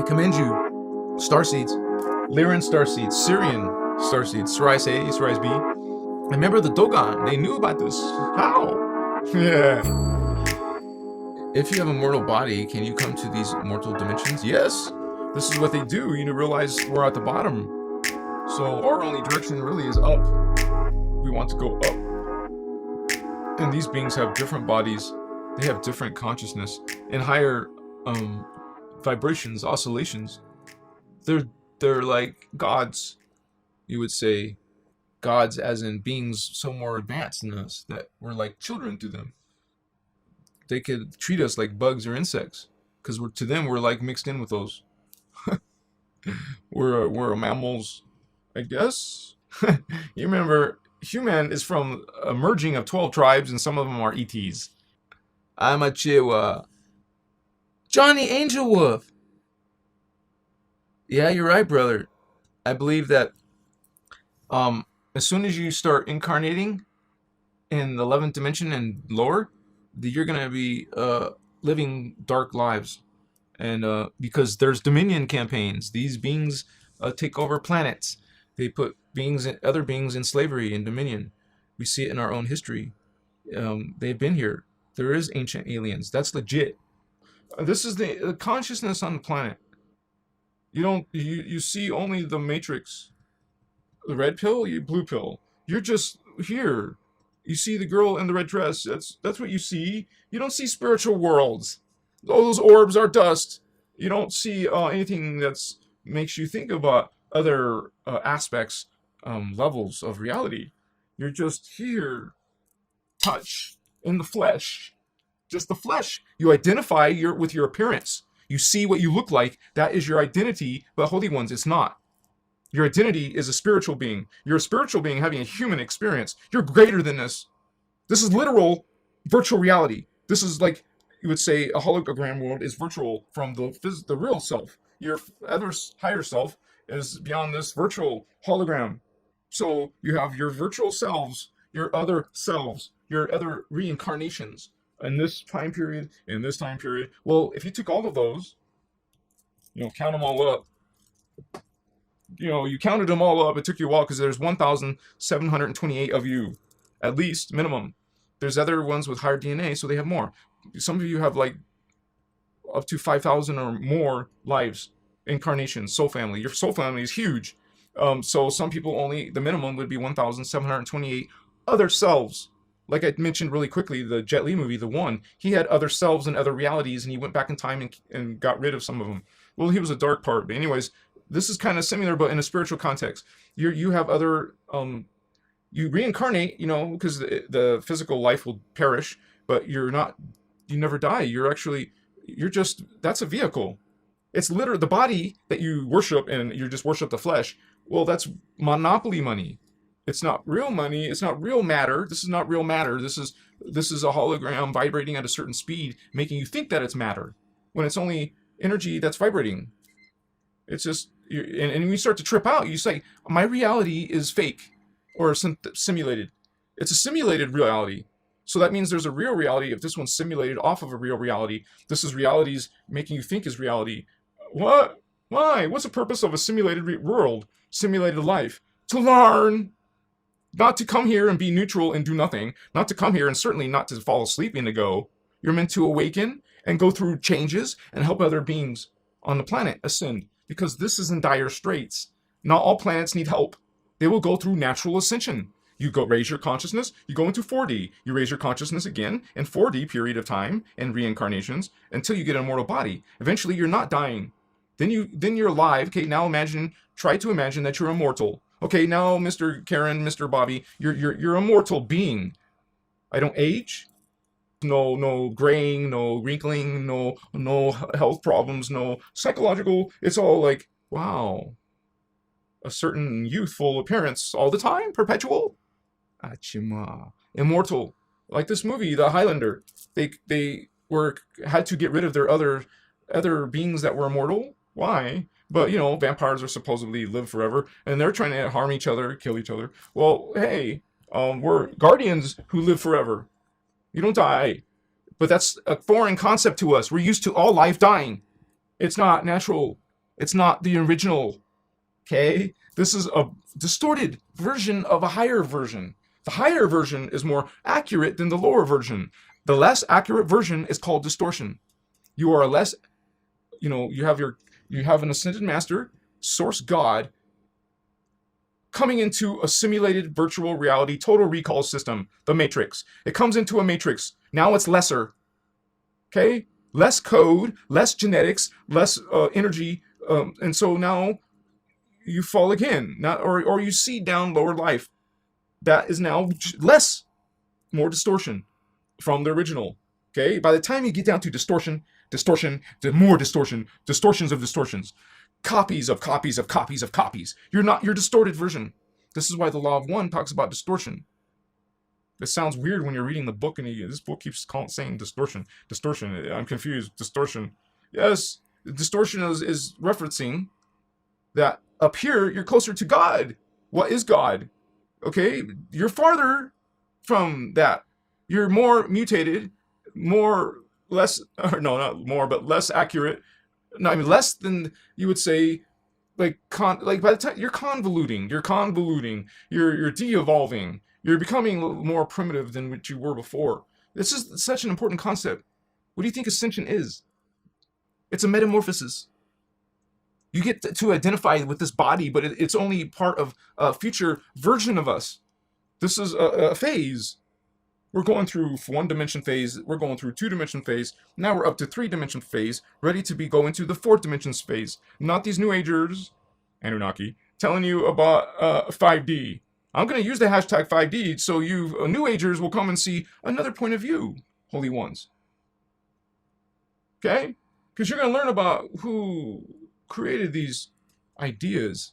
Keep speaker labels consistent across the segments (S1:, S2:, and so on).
S1: commend you. Starseeds. Lyran Starseeds. Sirian Starseeds. Cerise A, Cerise B. Remember the Dogon. They knew about this. How? Yeah. If you have a mortal body, can you come to these mortal dimensions? Yes. This is what they do. You realize we're at the bottom. So our only direction really is up. We want to go up. And these beings have different bodies. They have different consciousness and higher vibrations, oscillations. They're like gods, you would say. Gods as in beings so more advanced than us that we're like children to them. They could treat us like bugs or insects because to them we're like mixed in with those. we're mammals, I guess. You remember, human is from a merging of 12 tribes and some of them are ETs. I'm a Chihuahua. Johnny Angel Wolf. Yeah, you're right, brother. I believe that as soon as you start incarnating in the 11th dimension and lower, you're going to be living dark lives. And because there's dominion campaigns, these beings take over planets. They put other beings in slavery and dominion. We see it in our own history. They've been here. There is ancient aliens. That's legit. This is the consciousness on the planet. You see only the matrix. The red pill, blue pill. You're just here. You see the girl in the red dress. That's what you see. You don't see spiritual worlds. All those orbs are dust. You don't see anything that makes you think about other aspects, levels of reality. You're just here. Touch in the flesh. Just the flesh. You identify with your appearance. You see what you look like. That is your identity. But holy ones, it's not. Your identity is a spiritual being. You're a spiritual being having a human experience. You're greater than this. This is literal virtual reality. This is like, you would say, a hologram world is virtual from the real self. Your other higher self is beyond this virtual hologram. So you have your virtual selves, your other selves, your other reincarnations in this time period, in this time period. Well, if you took all of those, count them all up. You counted them all up. It took you a while because there's 1,728 of you, at least, minimum. There's other ones with higher DNA, so they have more. Some of you have like up to 5,000 or more lives, incarnations, soul family. Your soul family is huge. So some people only, the minimum would be 1,728 other selves. Like I mentioned really quickly, the Jet Li movie, The One, he had other selves and other realities, and he went back in time and got rid of some of them. Well, he was a dark part. But anyways, this is kind of similar, but in a spiritual context. You have other, you reincarnate, because the physical life will perish, but you never die. That's a vehicle. It's literally the body that you worship, and you just worship the flesh. Well, that's monopoly money. It's not real money. It's not real matter. This is not real matter. This is a hologram vibrating at a certain speed, making you think that it's matter, when it's only energy that's vibrating. It's just, and when you start to trip out, you say, my reality is fake or simulated. It's a simulated reality. So that means there's a real reality. If this one's simulated off of a real reality, this is realities making you think is reality. What? Why? What's the purpose of a simulated world, simulated life? To learn. Not to come here and be neutral and do nothing. Not to come here and certainly not to fall asleep and to go. You're meant to awaken and go through changes and help other beings on the planet ascend. Because this is in dire straits. Not all planets need help. They will go through natural ascension. You raise your consciousness, you go into 4D. You raise your consciousness again in 4D period of time and reincarnations until you get an immortal body. Eventually you're not dying. Then you're alive. Okay, now try to imagine that you're immortal. Okay, now Mr. Karen, Mr. Bobby, you're a mortal being. I don't age. No graying, no wrinkling, no health problems, no psychological. It's all like, wow, a certain youthful appearance all the time, perpetual. Achima. Immortal. Like this movie, The Highlander. They had to get rid of their other beings that were immortal. Why? But vampires are supposedly live forever, and they're trying to harm each other, kill each other. Well, hey, we're guardians who live forever. You don't die. But that's a foreign concept to us. We're used to all life dying. It's not natural. It's not the original. Okay? This is a distorted version of a higher version. The higher version is more accurate than the lower version. The less accurate version is called distortion. You are less, you have an ascended master, source God, coming into a simulated virtual reality total recall system, the matrix. It comes into a matrix. Now it's lesser. Okay? Less code, less genetics, less energy, and so now you fall again. Now, or you see down lower life. That is now less, more distortion from the original. Okay? By the time you get down to distortion, to more distortion, distortions of distortions, copies of copies of copies of copies. You're not your distorted version. This is why the law of one talks about distortion. It sounds weird when you're reading the book and this book keeps saying distortion. Distortion. I'm confused. Distortion. Yes, distortion is referencing that up here you're closer to God. What is God? Okay, you're farther from that. You're more mutated, less, or no, not more, but less accurate. No, I mean less than you would say. Like by the time you're convoluting, you're de-evolving, you're becoming more primitive than what you were before. This is such an important concept. What do you think ascension is? It's a metamorphosis. You get to identify with this body, but it's only part of a future version of us. This is a phase. We're going through one dimension phase, we're going through 2-dimension phase, now we're up to 3-dimension phase, ready to be going to the 4th dimension phase. Not these New Agers, Anunnaki, telling you about 5D. I'm going to use the hashtag 5D so you New Agers will come and see another point of view, Holy Ones. Okay? Because you're going to learn about who created these ideas.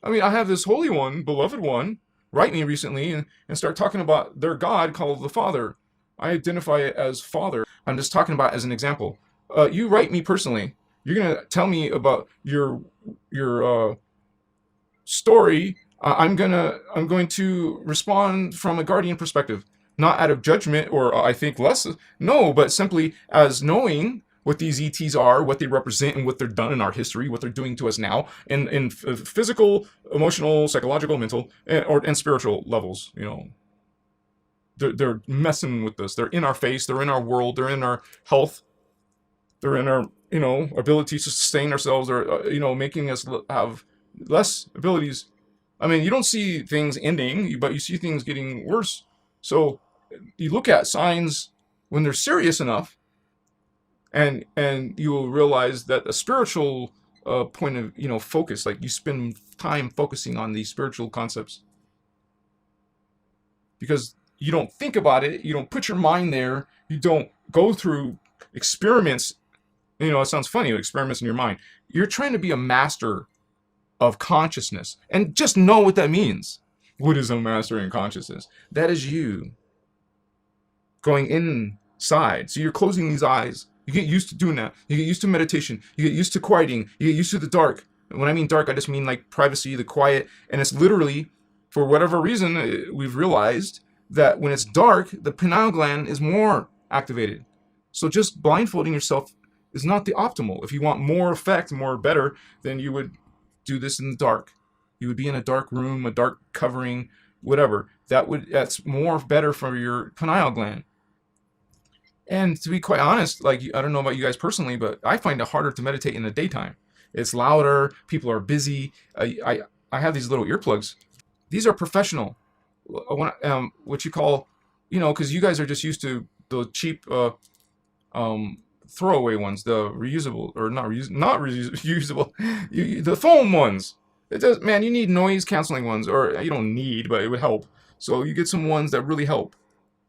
S1: I mean, I have this Holy One, beloved one, write me recently and start talking about their God called the Father. I identify it as Father. I'm just talking about as an example. You write me personally. You're gonna tell me about your story. I'm going to respond from a guardian perspective, not out of judgment or I think less. No, but simply as knowing what these ETs are, what they represent, and what they're done in our history, what they're doing to us now, in physical, emotional, psychological, mental, and spiritual levels. They're messing with us. They're in our face. They're in our world. They're in our health. They're in our ability to sustain ourselves. They're making us have less abilities. I mean, you don't see things ending, but you see things getting worse. So you look at signs when they're serious enough. And you will realize that a spiritual point of focus, like you spend time focusing on these spiritual concepts, because you don't think about it, you don't put your mind there, you don't go through experiments. It sounds funny, experiments in your mind. You're trying to be a master of consciousness, and just know what that means. What is a master in consciousness? That is you going inside. So you're closing these eyes. You get used to doing that. You get used to meditation. You get used to quieting. You get used to the dark. And when I mean dark, I just mean like privacy, the quiet. And it's literally, for whatever reason, we've realized that when it's dark, the pineal gland is more activated. So just blindfolding yourself is not the optimal. If you want more effect, more better, then you would do this in the dark. You would be in a dark room, a dark covering, whatever. That's more better for your pineal gland. And to be quite honest, like, I don't know about you guys personally, but I find it harder to meditate in the daytime. It's louder. People are busy. I have these little earplugs. These are professional. What you call, because you guys are just used to the cheap throwaway ones, the reusable or not reusable, the foam ones. It does, man. You need noise canceling ones, or you don't need, but it would help. So you get some ones that really help.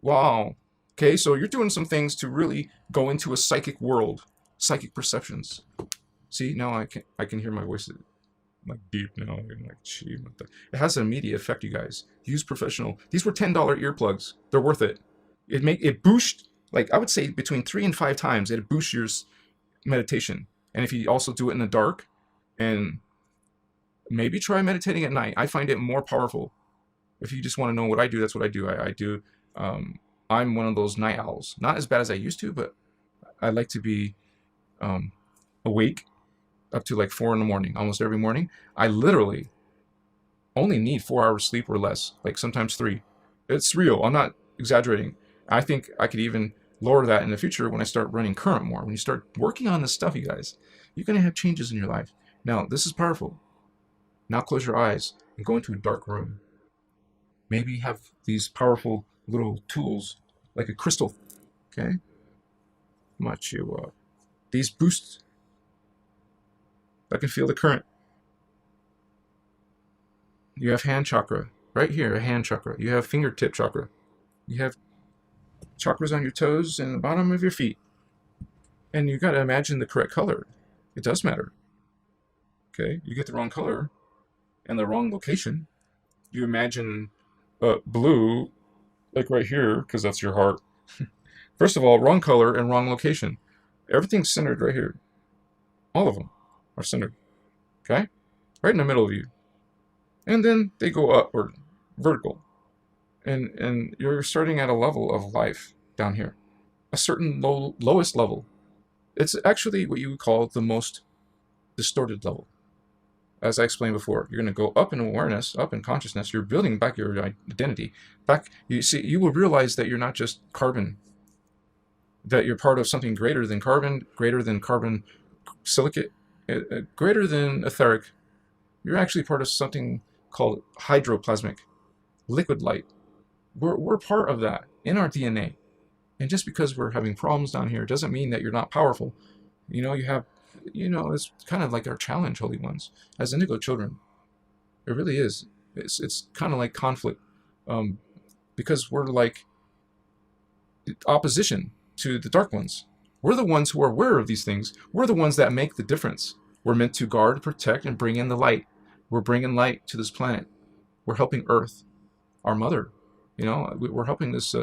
S1: Wow. Okay, so you're doing some things to really go into a psychic world, psychic perceptions. See, now I can hear my voice like deep now, like cheap. It has an immediate effect, you guys. Use professional. These were $10 earplugs. They're worth it. It boosts, like I would say between 3 and 5 times. It boosts your meditation. And if you also do it in the dark, and maybe try meditating at night. I find it more powerful. If you just want to know what I do, that's what I do. I do. I'm one of those night owls. Not as bad as I used to, but I like to be awake up to like 4 in the morning, almost every morning. I literally only need 4 hours sleep or less, like sometimes 3. It's real. I'm not exaggerating. I think I could even lower that in the future when I start running current more. When you start working on this stuff, you guys, you're going to have changes in your life. Now, this is powerful. Now close your eyes and go into a dark room. Maybe have these powerful little tools like a crystal. Okay? Much you these boosts. I can feel the current. You have hand chakra. Right here, a hand chakra. You have fingertip chakra. You have chakras on your toes and the bottom of your feet. And you got to imagine the correct color. It does matter. Okay? You get the wrong color and the wrong location. You imagine blue, like right here, because that's your heart. First of all, wrong color and wrong location. Everything's centered right here. All of them are centered. Okay? Right in the middle of you. And then they go upward, vertical. And you're starting at a level of life down here. A certain lowest level. It's actually what you would call the most distorted level. As I explained before, you're going to go up in awareness, up in consciousness. You're building back your identity. Back, you will realize that you're not just carbon. That you're part of something greater than carbon silicate, greater than etheric. You're actually part of something called hydroplasmic, liquid light. We're part of that in our DNA. And just because we're having problems down here doesn't mean that you're not powerful. It's kind of like our challenge, Holy Ones, as indigo children. It really is. It's kind of like conflict, because we're like opposition to the Dark Ones. We're the ones who are aware of these things. We're the ones that make the difference. We're meant to guard, protect, and bring in the light. We're bringing light to this planet. We're helping Earth, our mother. We're helping this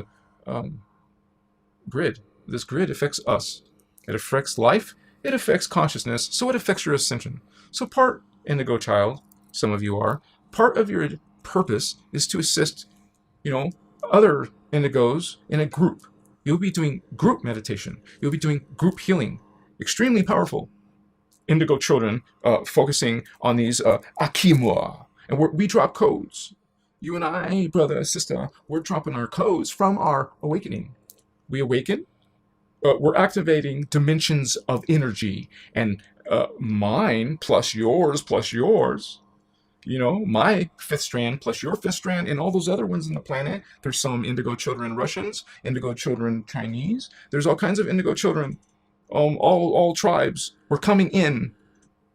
S1: grid. This grid affects us. It affects life. It affects consciousness. So it affects your ascension. So part indigo child, some of you are, part of your purpose is to assist, other indigos in a group. You'll be doing group meditation. You'll be doing group healing. Extremely powerful. Indigo children focusing on these akimua. And we drop codes. You and I, brother, sister, we're dropping our codes from our awakening. We awaken. We're activating dimensions of energy. And mine plus yours. My 5th strand plus your 5th strand and all those other ones in the planet. There's some indigo children Russians, indigo children Chinese. There's all kinds of indigo children. All tribes. We're coming in.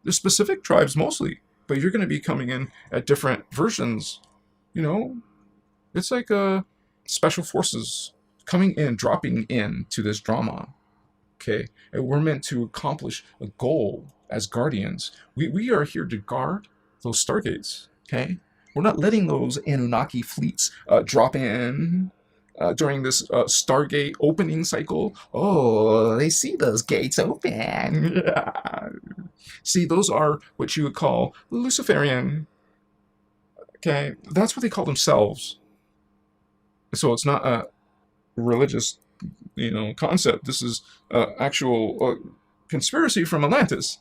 S1: There's specific tribes mostly, but you're going to be coming in at different versions. It's like special forces coming in, dropping in to this drama. Okay, and we're meant to accomplish a goal as guardians. We are here to guard those stargates. Okay, we're not letting those Anunnaki fleets drop in during this Stargate opening cycle. Oh, they see those gates open. See, those are what you would call Luciferian. Okay, that's what they call themselves. So it's not a religious, concept. This is actual conspiracy from Atlantis.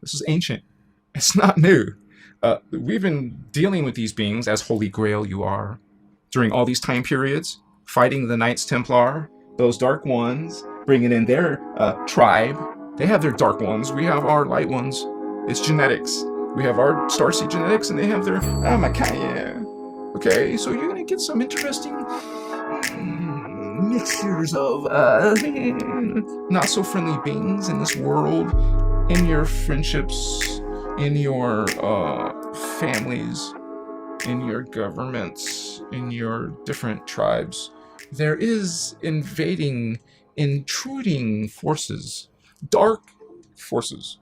S1: This is ancient. It's not new. We've been dealing with these beings, as Holy Grail you are, during all these time periods, fighting the Knights Templar, those dark ones, bringing in their tribe. They have their dark ones. We have our light ones. It's genetics. We have our starseed genetics, and they have their Amakaya. Okay, so you're going to get some interesting mixtures of not so friendly beings in this world, in your friendships, in your families, in your governments, in your different tribes. There is intruding forces, dark forces.